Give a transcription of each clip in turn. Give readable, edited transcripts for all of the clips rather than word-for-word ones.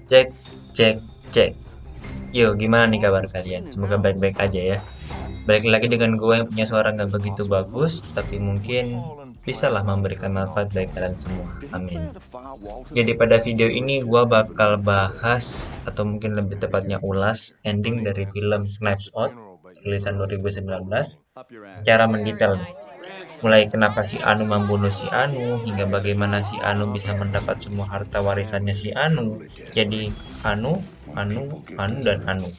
Cek, cek, cek. Yo, gimana nih kabar kalian? Semoga baik-baik aja ya. Balik lagi dengan gue yang punya suara nggak begitu bagus, tapi mungkin bisalah memberikan manfaat bagi kalian semua. Amin. Jadi pada video ini gue bakal bahas, atau mungkin lebih tepatnya ulas, ending dari film Knives Out, rilisan 2019, secara mendetail nih. Mulai kenapa si Anu membunuh si Anu, hingga bagaimana si Anu bisa mendapat semua harta warisannya si Anu. Jadi Anu, Anu, Anu, dan Anu.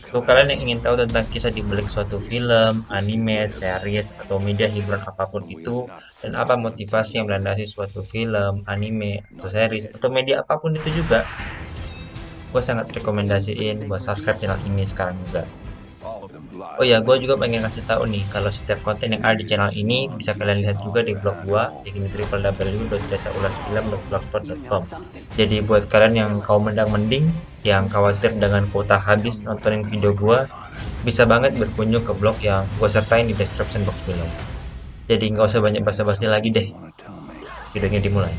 Untuk kalian yang ingin tahu tentang kisah di balik suatu film, anime, series, atau media hiburan apapun itu, dan apa motivasi yang melandasi suatu film, anime, atau series, atau media apapun itu juga, gue sangat rekomendasiin buat subscribe channel ini sekarang juga. Oh ya, gue juga pengen kasih tahu nih, kalau setiap konten yang ada di channel ini bisa kalian lihat juga di blog gue, di www.jasaulasfilm.blogspot.com. Jadi buat kalian yang kaum mendang-mending, yang khawatir dengan kuota habis nontonin video gue, bisa banget berkunjung ke blog yang gue sertain di description box below. Jadi nggak usah banyak basa-basi lagi deh, videonya dimulai.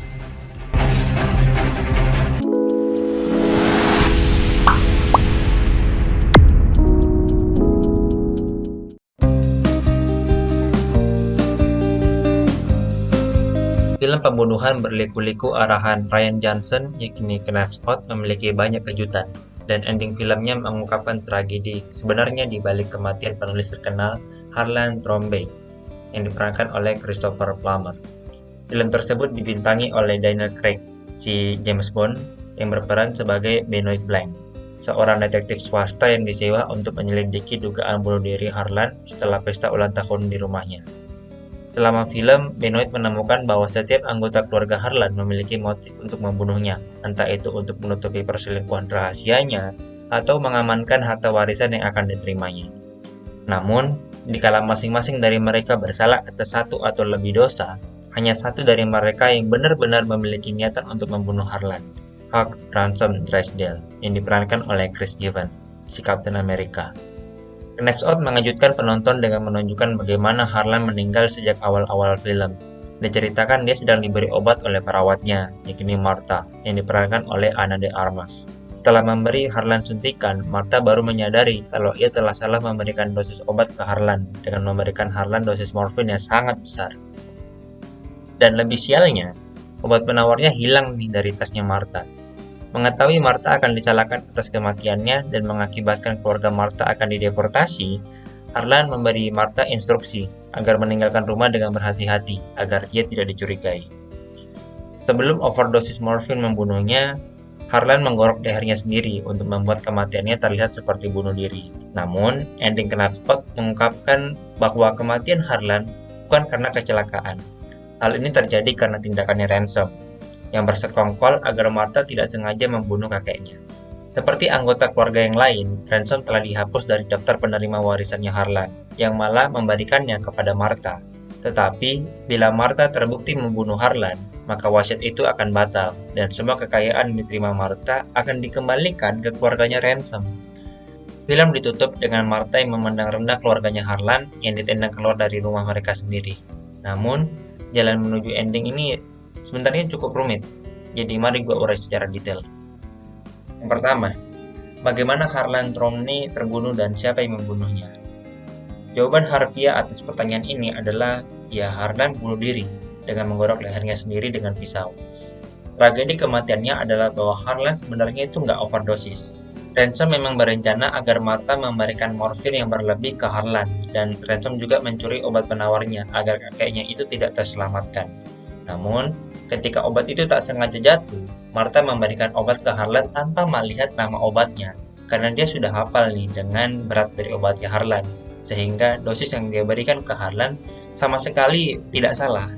Film pembunuhan berliku-liku arahan Rian Johnson, yakni Knives Out, memiliki banyak kejutan, dan ending filmnya mengungkapkan tragedi sebenarnya di balik kematian penulis terkenal Harlan Thrombey, yang diperankan oleh Christopher Plummer. Film tersebut dibintangi oleh Daniel Craig, si James Bond, yang berperan sebagai Benoit Blanc, seorang detektif swasta yang disewa untuk menyelidiki dugaan bunuh diri Harlan setelah pesta ulang tahun di rumahnya. Selama film, Benoit menemukan bahwa setiap anggota keluarga Harlan memiliki motif untuk membunuhnya, entah itu untuk menutupi perselingkuhan rahasianya atau mengamankan harta warisan yang akan diterimanya. Namun, dikala masing-masing dari mereka bersalah atas satu atau lebih dosa, hanya satu dari mereka yang benar-benar memiliki niatan untuk membunuh Harlan, Hugh Ransom Drysdale, yang diperankan oleh Chris Evans, si Captain America. Knives Out mengejutkan penonton dengan menunjukkan bagaimana Harlan meninggal sejak awal-awal film. Diceritakan dia sedang diberi obat oleh perawatnya, yakni Martha, yang diperankan oleh Ana de Armas. Setelah memberi Harlan suntikan, Martha baru menyadari kalau ia telah salah memberikan dosis obat ke Harlan, dengan memberikan Harlan dosis morfin yang sangat besar. Dan lebih sialnya, obat penawarnya hilang nih dari tasnya Martha. Mengetahui Martha akan disalahkan atas kematiannya dan mengakibatkan keluarga Martha akan dideportasi, Harlan memberi Martha instruksi agar meninggalkan rumah dengan berhati-hati agar ia tidak dicurigai. Sebelum overdosis morfin membunuhnya, Harlan menggorok lehernya sendiri untuk membuat kematiannya terlihat seperti bunuh diri. Namun, ending Knives Out mengungkapkan bahwa kematian Harlan bukan karena kecelakaan. Hal ini terjadi karena tindakannya Ransom, yang bersekongkol agar Martha tidak sengaja membunuh kakeknya. Seperti anggota keluarga yang lain, Ransom telah dihapus dari daftar penerima warisannya Harlan, yang malah memberikannya kepada Martha. Tetapi, bila Martha terbukti membunuh Harlan, maka wasiat itu akan batal, dan semua kekayaan yang diterima Martha akan dikembalikan ke keluarganya Ransom. Film ditutup dengan Martha yang memandang rendah keluarganya Harlan yang ditendang keluar dari rumah mereka sendiri. Namun, jalan menuju ending ini sebenarnya cukup rumit, jadi mari gue urai secara detail. Yang pertama, bagaimana Harlan Thrombey terbunuh dan siapa yang membunuhnya? Jawaban harfiah atas pertanyaan ini adalah, ya Harlan bunuh diri dengan menggorok lehernya sendiri dengan pisau. Tragedi kematiannya adalah bahwa Harlan sebenarnya itu nggak overdosis. Ransom memang berencana agar Martha memberikan morfin yang berlebih ke Harlan, dan Ransom juga mencuri obat penawarnya agar kakeknya itu tidak terselamatkan. Namun, ketika obat itu tak sengaja jatuh, Martha memberikan obat ke Harlan tanpa melihat nama obatnya, karena dia sudah hafal nih dengan berat dari obatnya Harlan, sehingga dosis yang dia berikan ke Harlan sama sekali tidak salah.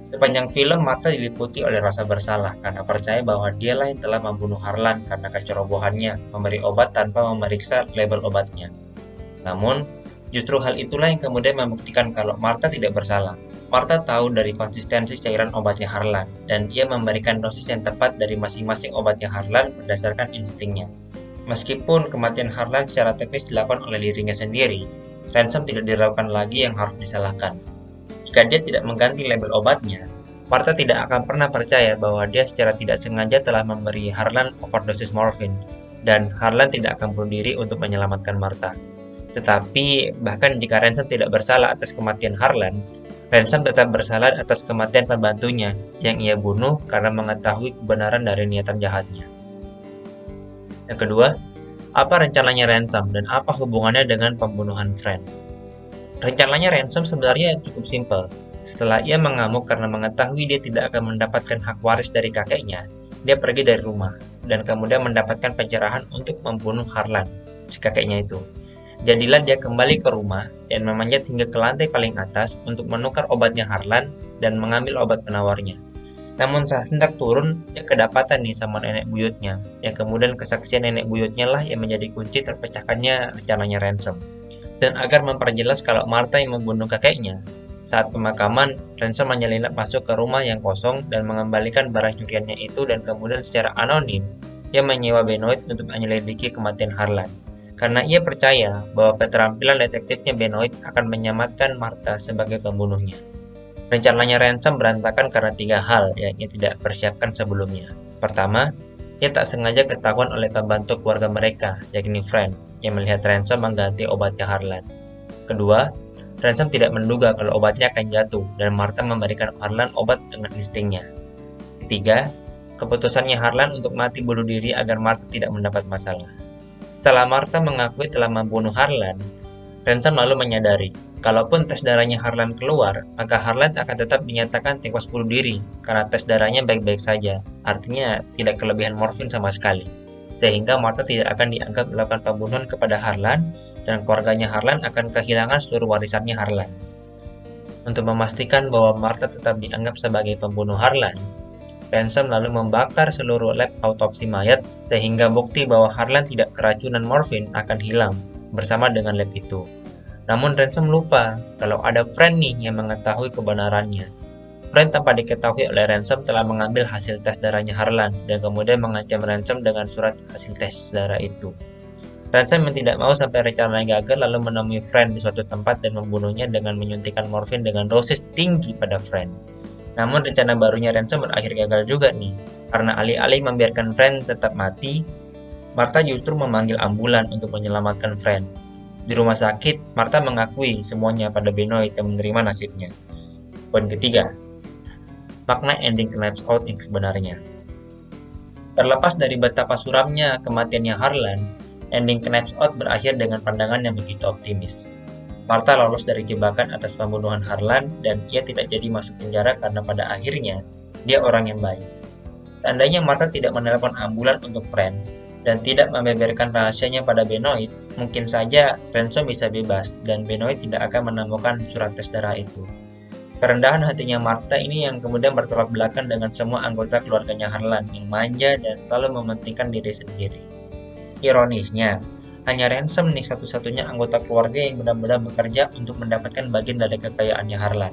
Sepanjang film, Martha diliputi oleh rasa bersalah karena percaya bahwa dialah yang telah membunuh Harlan karena kecerobohannya memberi obat tanpa memeriksa label obatnya. Namun, justru hal itulah yang kemudian membuktikan kalau Martha tidak bersalah. Martha tahu dari konsistensi cairan obatnya Harlan, dan ia memberikan dosis yang tepat dari masing-masing obatnya Harlan berdasarkan instingnya. Meskipun kematian Harlan secara teknis dilakukan oleh dirinya sendiri, Ransom tidak diragukan lagi yang harus disalahkan. Jika dia tidak mengganti label obatnya, Martha tidak akan pernah percaya bahwa dia secara tidak sengaja telah memberi Harlan overdosis morfin, dan Harlan tidak akan bunuh diri untuk menyelamatkan Martha. Tetapi, bahkan jika Ransom tidak bersalah atas kematian Harlan, Ransom tetap bersalah atas kematian pembantunya yang ia bunuh karena mengetahui kebenaran dari niatan jahatnya. Yang kedua, apa rencananya Ransom dan apa hubungannya dengan pembunuhan Fran? Rencananya Ransom sebenarnya cukup simpel. Setelah ia mengamuk karena mengetahui dia tidak akan mendapatkan hak waris dari kakeknya, dia pergi dari rumah dan kemudian mendapatkan pencerahan untuk membunuh Harlan, si kakeknya itu. Jadilah dia kembali ke rumah dan memanjat hingga ke lantai paling atas untuk menukar obatnya Harlan dan mengambil obat penawarnya. Namun saat hendak turun, dia kedapatan nih sama nenek buyutnya, yang kemudian kesaksian nenek buyutnya lah yang menjadi kunci terpecahkannya rencananya Ransom. Dan agar memperjelas kalau Martha yang membunuh kakeknya, saat pemakaman, Ransom menyelinap masuk ke rumah yang kosong dan mengembalikan barang curiannya itu dan kemudian secara anonim, ia menyewa Benoit untuk menyelidiki kematian Harlan. Karena ia percaya bahwa keterampilan detektifnya Benoit akan menyelamatkan Martha sebagai pembunuhnya. Rencananya Ransom berantakan karena 3 hal yang ia tidak persiapkan sebelumnya. Pertama, ia tak sengaja ketahuan oleh pembantu keluarga mereka, yakni Fran, yang melihat Ransom mengganti obatnya Harlan. Kedua, Ransom tidak menduga kalau obatnya akan jatuh dan Martha memberikan Harlan obat dengan instingnya. Ketiga, keputusannya Harlan untuk mati bunuh diri agar Martha tidak mendapat masalah. Setelah Martha mengakui telah membunuh Harlan, Ransom lalu menyadari, kalaupun tes darahnya Harlan keluar, maka Harlan akan tetap dinyatakan tewas bunuh diri karena tes darahnya baik-baik saja, artinya tidak kelebihan morfin sama sekali. Sehingga Martha tidak akan dianggap melakukan pembunuhan kepada Harlan dan keluarganya Harlan akan kehilangan seluruh warisannya Harlan. Untuk memastikan bahwa Martha tetap dianggap sebagai pembunuh Harlan, Ransom lalu membakar seluruh lab autopsi mayat sehingga bukti bahwa Harlan tidak keracunan morfin akan hilang bersama dengan lab itu. Namun Ransom lupa kalau ada Fran nih yang mengetahui kebenarannya. Fran tanpa diketahui oleh Ransom telah mengambil hasil tes darahnya Harlan dan kemudian mengancam Ransom dengan surat hasil tes darah itu. Ransom yang tidak mau sampai rencananya gagal lalu menemui Fran di suatu tempat dan membunuhnya dengan menyuntikkan morfin dengan dosis tinggi pada Fran. Namun rencana barunya Ransom berakhir gagal juga nih, karena alih-alih membiarkan Fran tetap mati, Martha justru memanggil ambulan untuk menyelamatkan Fran. Di rumah sakit, Martha mengakui semuanya pada Benoit yang menerima nasibnya. Poin ketiga, makna ending Knives Out yang sebenarnya. Terlepas dari betapa suramnya kematiannya Harlan, ending Knives Out berakhir dengan pandangan yang begitu optimis. Martha lolos dari jebakan atas pembunuhan Harlan dan ia tidak jadi masuk penjara karena pada akhirnya dia orang yang baik. Seandainya Martha tidak menelpon ambulan untuk Fran dan tidak membeberkan rahasianya pada Benoit, mungkin saja Ransom bisa bebas dan Benoit tidak akan menemukan surat tes darah itu. Kerendahan hatinya Martha ini yang kemudian bertolak belakang dengan semua anggota keluarganya Harlan yang manja dan selalu mementingkan diri sendiri. Ironisnya, hanya Ransom nih satu-satunya anggota keluarga yang benar-benar bekerja untuk mendapatkan bagian dari kekayaannya Harlan.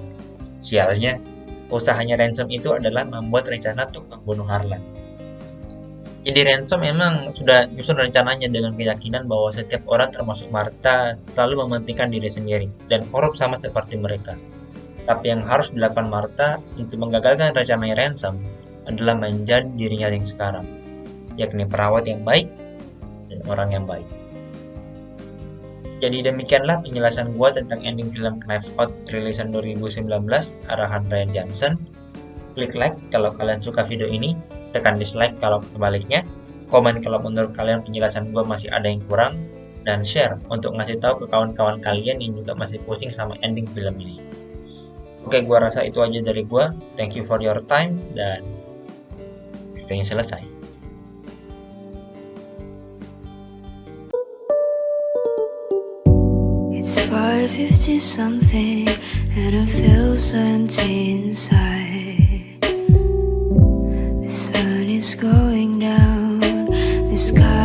Sialnya, usahanya Ransom itu adalah membuat rencana untuk membunuh Harlan. Jadi Ransom memang sudah nyusun rencananya dengan keyakinan bahwa setiap orang termasuk Martha selalu mementingkan diri sendiri dan korup sama seperti mereka. Tapi yang harus dilakukan Martha untuk menggagalkan rencananya Ransom adalah menjadi dirinya yang sekarang, yakni perawat yang baik dan orang yang baik. Jadi demikianlah penjelasan gua tentang ending film Knives Out rilisan 2019 arahan Rian Johnson. Klik like kalau kalian suka video ini, tekan dislike kalau sebaliknya, komen kalau menurut kalian penjelasan gua masih ada yang kurang, dan share untuk ngasih tahu ke kawan-kawan kalian yang juga masih pusing sama ending film ini. Oke, gua rasa itu aja dari gua. Thank you for your time dan videonya selesai. It's 5:50 something and I feel so empty inside. The sun is going down, the sky